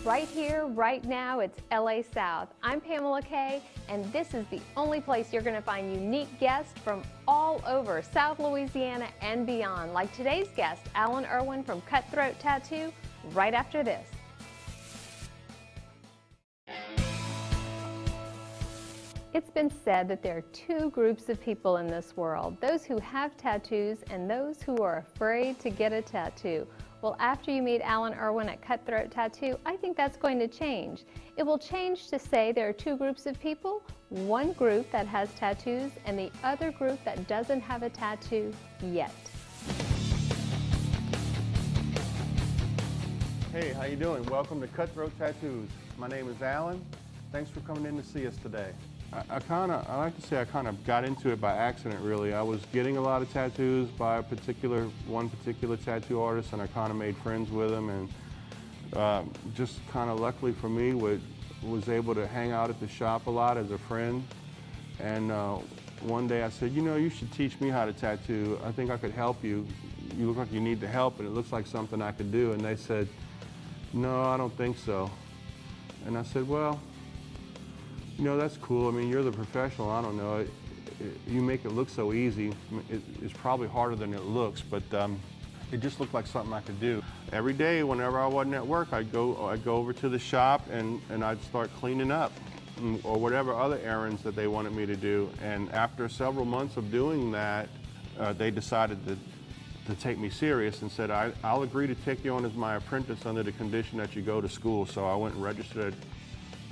Right here, right now, it's LA South. I'm Pamela Kay, and this is the only place you're going to find unique guests from all over South Louisiana and beyond, like today's guest, Allan Irwin from Cutthroat Tattoo, right after this. It's been said that there are two groups of people in this world, those who have tattoos and those who are afraid to get a tattoo. Well, after you meet Allan Irwin at Cutthroat Tattoo, I think that's going to change. It will change to say there are two groups of people, one group that has tattoos and the other group that doesn't have a tattoo yet. Hey, how you doing? Welcome to Cutthroat Tattoos. My name is Allan. Thanks for coming in to see us today. I like to say I kind of got into it by accident, really. I was getting a lot of tattoos by one particular tattoo artist, and I kind of made friends with him, and just kind of luckily for me was able to hang out at the shop a lot as a friend. And one day I said, you know, you should teach me how to tattoo. I think I could help you. You look like you need the help, and it looks like something I could do. And they said, no, I don't think so. And I said, well, you know, that's cool. I mean, you're the professional. I don't know. You make it look so easy. It's probably harder than it looks, but it just looked like something I could do. Every day, whenever I wasn't at work, I'd go over to the shop and I'd start cleaning up or whatever other errands that they wanted me to do. And after several months of doing that, they decided to take me serious and said, I'll agree to take you on as my apprentice under the condition that you go to school. So I went and registered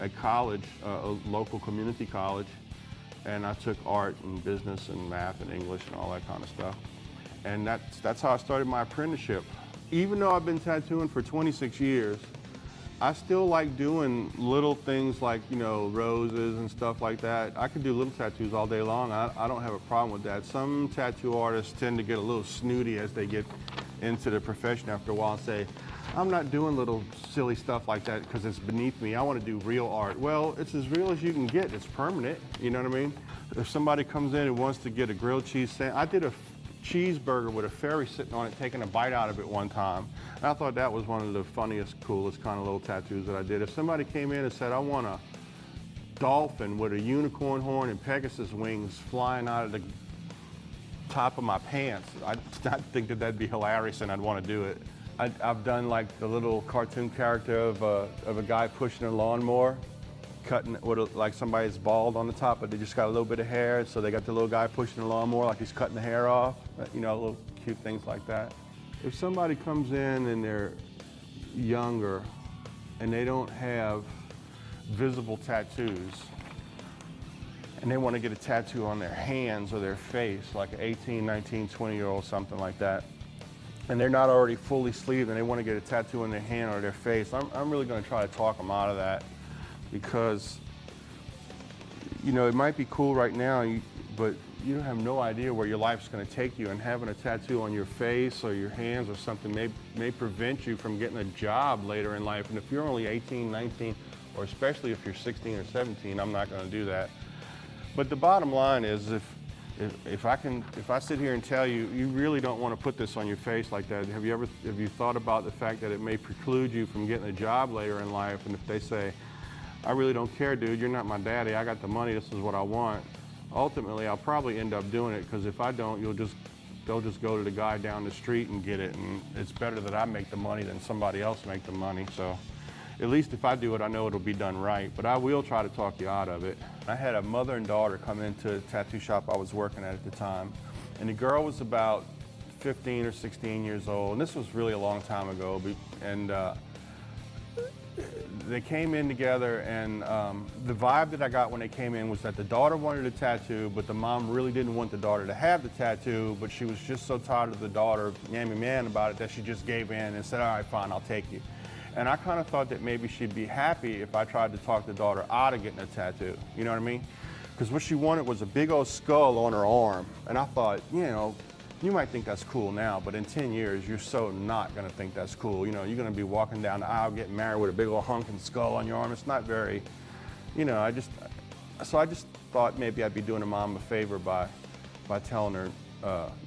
at college, a local community college, and I took art and business and math and English and all that kind of stuff. And that's how I started my apprenticeship. Even though I've been tattooing for 26 years, I still like doing little things like, you know, roses and stuff like that. I could do little tattoos all day long. I don't have a problem with that. Some tattoo artists tend to get a little snooty as they get into the profession after a while and say, I'm not doing little silly stuff like that because it's beneath me. I want to do real art. Well, it's as real as you can get. It's permanent, you know what I mean? If somebody comes in and wants to get a grilled cheese sandwich, I did a cheeseburger with a fairy sitting on it, taking a bite out of it one time. And I thought that was one of the funniest, coolest kind of little tattoos that I did. If somebody came in and said, I want a dolphin with a unicorn horn and Pegasus wings flying out of the top of my pants, I'd think that that'd be hilarious and I'd want to do it. I've done like the little cartoon character of a guy pushing a lawnmower, cutting with like somebody's bald on the top, but they just got a little bit of hair, so they got the little guy pushing the lawnmower like he's cutting the hair off. You know, little cute things like that. If somebody comes in and they're younger and they don't have visible tattoos and they want to get a tattoo on their hands or their face, like an 18, 19, 20-year-old, something like that, and they're not already fully sleeved and they want to get a tattoo on their hand or their face, I'm really going to try to talk them out of that, because, you know, it might be cool right now, but you have no idea where your life's going to take you, and having a tattoo on your face or your hands or something may prevent you from getting a job later in life. And if you're only 18, 19, or especially if you're 16 or 17, I'm not going to do that. But the bottom line is, if I sit here and tell you, you really don't want to put this on your face like that, have you thought about the fact that it may preclude you from getting a job later in life? And if they say, I really don't care, dude, you're not my daddy, I got the money, this is what I want, ultimately I'll probably end up doing it, because if I don't, they'll just go to the guy down the street and get it, and it's better that I make the money than somebody else make the money. So at least if I do it, I know it'll be done right, but I will try to talk you out of it. I had a mother and daughter come into the tattoo shop I was working at the time, and the girl was about 15 or 16 years old, and this was really a long time ago, and they came in together, and the vibe that I got when they came in was that the daughter wanted a tattoo, but the mom really didn't want the daughter to have the tattoo, but she was just so tired of the daughter yamming man about it that she just gave in and said, all right, fine, I'll take you. And I kind of thought that maybe she'd be happy if I tried to talk the daughter out of getting a tattoo, you know what I mean? Because what she wanted was a big old skull on her arm, and I thought, you know, you might think that's cool now, but in 10 years, you're so not going to think that's cool. You know, you're going to be walking down the aisle getting married with a big old hunking skull on your arm. It's not very, you know, so I just thought maybe I'd be doing a mom a favor by telling her,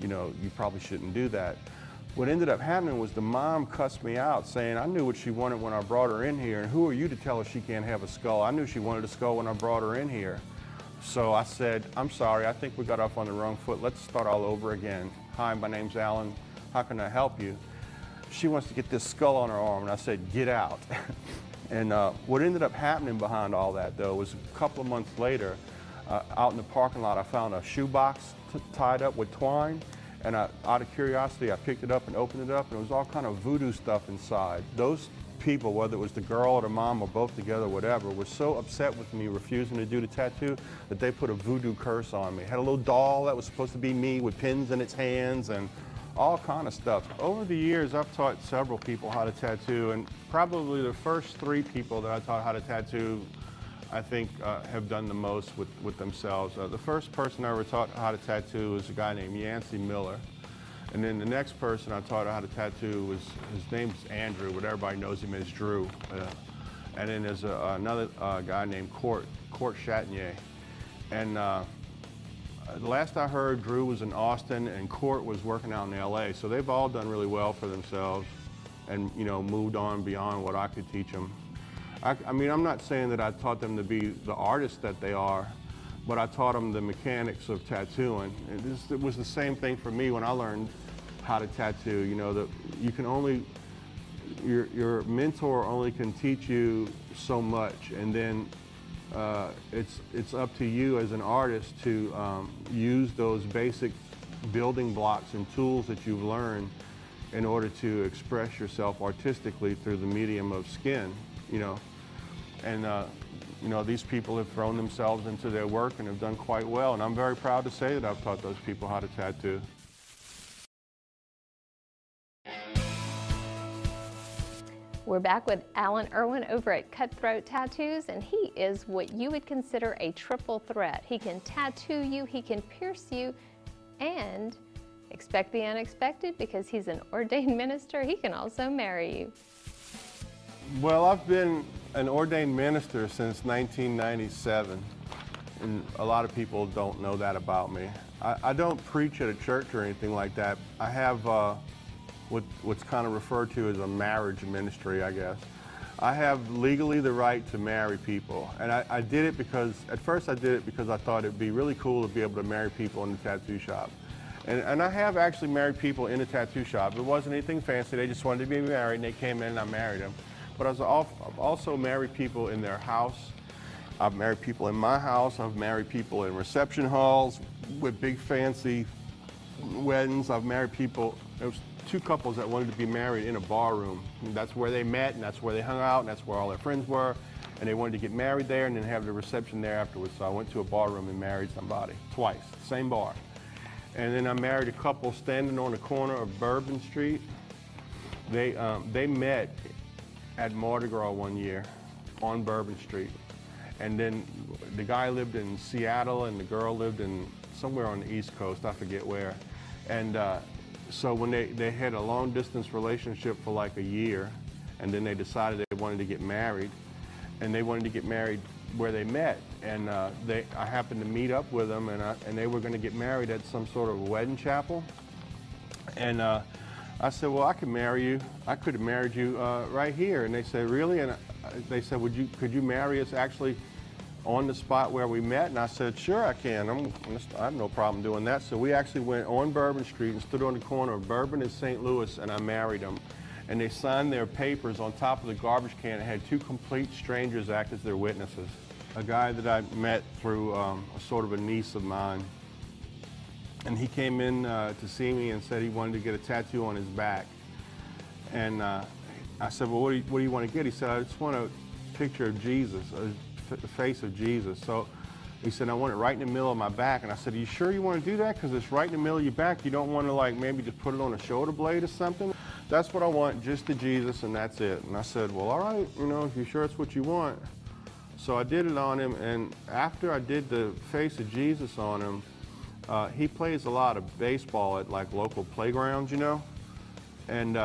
you know, you probably shouldn't do that. What ended up happening was the mom cussed me out, saying I knew what she wanted when I brought her in here, and who are you to tell her she can't have a skull? I knew she wanted a skull when I brought her in here. So I said, I'm sorry, I think we got off on the wrong foot. Let's start all over again. Hi, my name's Alan. How can I help you? She wants to get this skull on her arm, and I said, get out. And what ended up happening behind all that, though, was a couple of months later, out in the parking lot, I found a shoebox tied up with twine, and out of curiosity, I picked it up and opened it up, and it was all kind of voodoo stuff inside. Those people, whether it was the girl or the mom or both together, whatever, were so upset with me refusing to do the tattoo that they put a voodoo curse on me. Had a little doll that was supposed to be me with pins in its hands and all kind of stuff. Over the years, I've taught several people how to tattoo, and probably the first 3 people that I taught how to tattoo, I think, have done the most with themselves. The first person I ever taught how to tattoo was a guy named Yancey Miller. And then the next person I taught how to tattoo was, his name's Andrew, but everybody knows him as Drew. And then there's another guy named Court Chatinier. And the last I heard, Drew was in Austin and Court was working out in LA. So they've all done really well for themselves and, you know, moved on beyond what I could teach them. I mean, I'm not saying that I taught them to be the artists that they are, but I taught them the mechanics of tattooing. And it was the same thing for me when I learned how to tattoo. You know, that you can only, your mentor only can teach you so much, and then it's up to you as an artist to use those basic building blocks and tools that you've learned in order to express yourself artistically through the medium of skin, you know. And you know, these people have thrown themselves into their work and have done quite well, and I'm very proud to say that I've taught those people how to tattoo. We're back with Allan Irwin over at Cutthroat Tattoos, and he is what you would consider a triple threat. He can tattoo you, he can pierce you, and expect the unexpected, because he's an ordained minister, he can also marry you. Well, I've been an ordained minister since 1997, and a lot of people don't know that about me. I don't preach at a church or anything like that. I have what's kind of referred to as a marriage ministry, I guess. I have legally the right to marry people, and I did it because, at first I did it because I thought it'd be really cool to be able to marry people in the tattoo shop. And I have actually married people in a tattoo shop. It wasn't anything fancy, they just wanted to be married, and they came in and I married them. But I've also married people in their house. I've married people in my house. I've married people in reception halls with big fancy weddings. I've married people, there was 2 couples that wanted to be married in a bar room. And that's where they met, and that's where they hung out, and that's where all their friends were. And they wanted to get married there and then have the reception there afterwards. So I went to a bar room and married somebody, twice, same bar. And then I married a couple standing on the corner of Bourbon Street. They met at Mardi Gras one year on Bourbon Street. And then the guy lived in Seattle and the girl lived in somewhere on the East Coast, I forget where. And so when they had a long distance relationship for like a year, and then they decided they wanted to get married, and they wanted to get married where they met. And I happened to meet up with them, and they were gonna get married at some sort of wedding chapel. And I said, well, I could marry you. I could have married you right here. And they said, really? And they said, could you marry us actually on the spot where we met? And I said, sure, I can. I have no problem doing that. So we actually went on Bourbon Street and stood on the corner of Bourbon and St. Louis, and I married them. And they signed their papers on top of the garbage can. It had 2 complete strangers act as their witnesses. A guy that I met through a sort of a niece of mine. And he came in to see me and said he wanted to get a tattoo on his back. And I said, well, what do you want to get? He said, I just want a picture of Jesus, the face of Jesus. So he said, I want it right in the middle of my back. And I said, are you sure you want to do that? Because it's right in the middle of your back. You don't want to like maybe just put it on a shoulder blade or something? That's what I want, just the Jesus, and that's it. And I said, well, all right, you know, if you're sure it's what you want. So I did it on him, and after I did the face of Jesus on him, he plays a lot of baseball at like local playgrounds, you know, and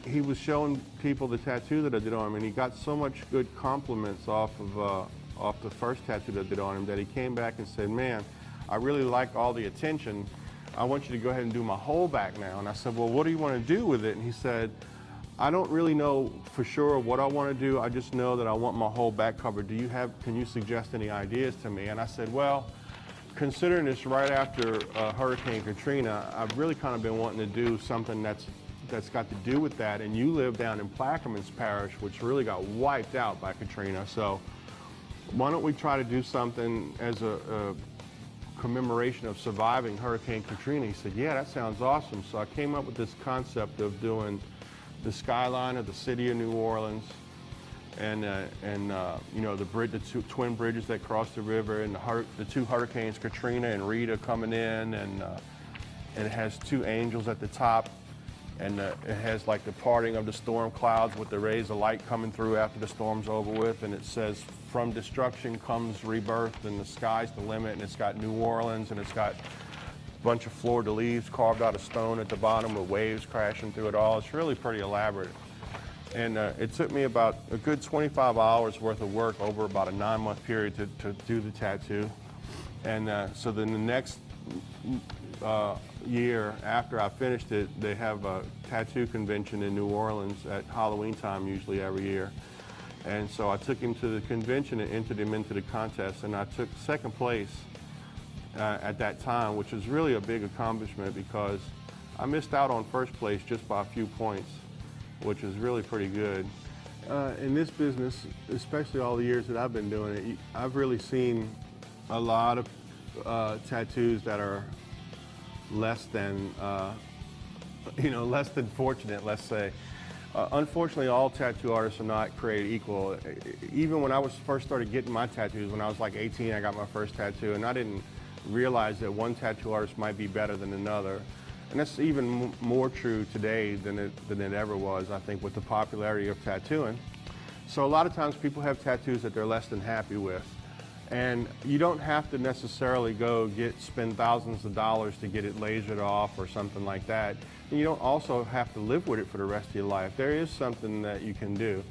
he was showing people the tattoo that I did on him, and he got so much good compliments off the first tattoo that I did on him that he came back and said, man, I really like all the attention, I want you to go ahead and do my whole back now. And I said, well, what do you want to do with it? And he said, I don't really know for sure what I want to do. I just know that I want my whole back covered. Can you suggest any ideas to me? And I said, well, considering this right after Hurricane Katrina, I've really kind of been wanting to do something that's got to do with that. And you live down in Plaquemines Parish, which really got wiped out by Katrina. So why don't we try to do something as a commemoration of surviving Hurricane Katrina? He said, yeah, that sounds awesome. So I came up with this concept of doing the skyline of the city of New Orleans, and you know, the two twin bridges that cross the river, and the two hurricanes, Katrina and Rita, coming in, and it has two angels at the top, and it has like the parting of the storm clouds with the rays of light coming through after the storm's over with, and it says, from destruction comes rebirth, and the sky's the limit, and it's got New Orleans, and it's got bunch of fleur-de-lis carved out of stone at the bottom with waves crashing through it all. It's really pretty elaborate. And it took me about a good 25 hours worth of work over about a 9-month period to do the tattoo. And so then the next year after I finished it, they have a tattoo convention in New Orleans at Halloween time, usually every year. And so I took him to the convention and entered him into the contest, and I took second place at that time, which was really a big accomplishment because I missed out on first place just by a few points, which is really pretty good. In this business, especially all the years that I've been doing it, I've really seen a lot of tattoos that are less than, less than fortunate, let's say. Unfortunately, all tattoo artists are not created equal. Even when I first started getting my tattoos, when I was like 18, I got my first tattoo, and I didn't realize that one tattoo artist might be better than another. And that's even more true today than it ever was, I think, with the popularity of tattooing. So a lot of times people have tattoos that they're less than happy with. And you don't have to necessarily spend thousands of dollars to get it lasered off or something like that. And you don't also have to live with it for the rest of your life. There is something that you can do.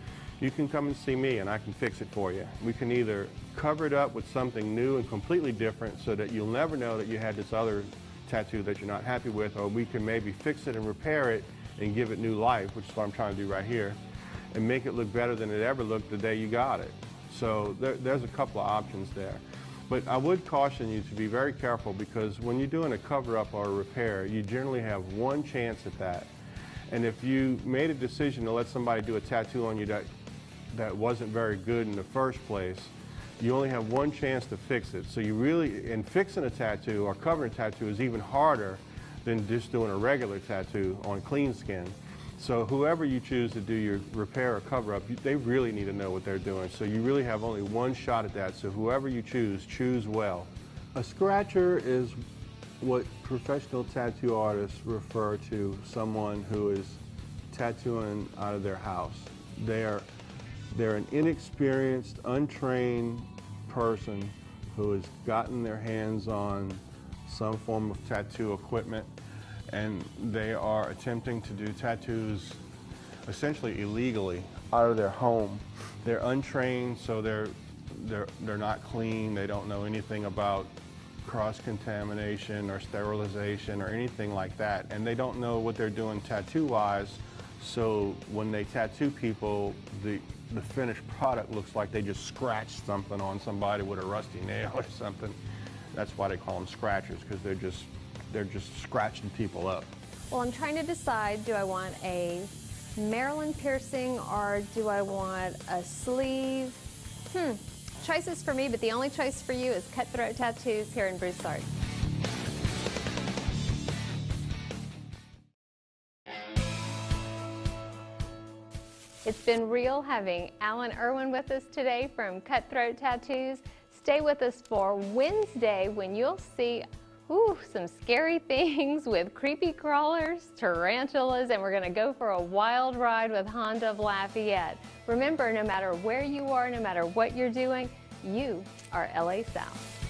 You can come and see me and I can fix it for you. We can either cover it up with something new and completely different so that you'll never know that you had this other tattoo that you're not happy with, or we can maybe fix it and repair it and give it new life, which is what I'm trying to do right here, and make it look better than it ever looked the day you got it. So there's a couple of options there. But I would caution you to be very careful, because when you're doing a cover-up or a repair, you generally have one chance at that. And if you made a decision to let somebody do a tattoo on you that wasn't very good in the first place, you only have one chance to fix it. So and fixing a tattoo or covering a tattoo is even harder than just doing a regular tattoo on clean skin. So whoever you choose to do your repair or cover-up, they really need to know what they're doing. So you really have only one shot at that. So whoever you choose well. A scratcher is what professional tattoo artists refer to someone who is tattooing out of their house. They're an inexperienced, untrained person who has gotten their hands on some form of tattoo equipment, and they are attempting to do tattoos essentially illegally out of their home. They're untrained, so they're not clean. They don't know anything about cross-contamination or sterilization or anything like that, and they don't know what they're doing tattoo-wise. So when they tattoo people, the finished product looks like they just scratched something on somebody with a rusty nail or something. That's why they call them scratchers, because they're just scratching people up. Well, I'm trying to decide, do I want a Maryland piercing or do I want a sleeve? Choices for me, but the only choice for you is Cutthroat Tattoos here in Broussard. It's been real having Allan Irwin with us today from Cutthroat Tattoos. Stay with us for Wednesday, when you'll see some scary things with creepy crawlers, tarantulas, and we're going to go for a wild ride with Honda of Lafayette. Remember, no matter where you are, no matter what you're doing, you are LA South.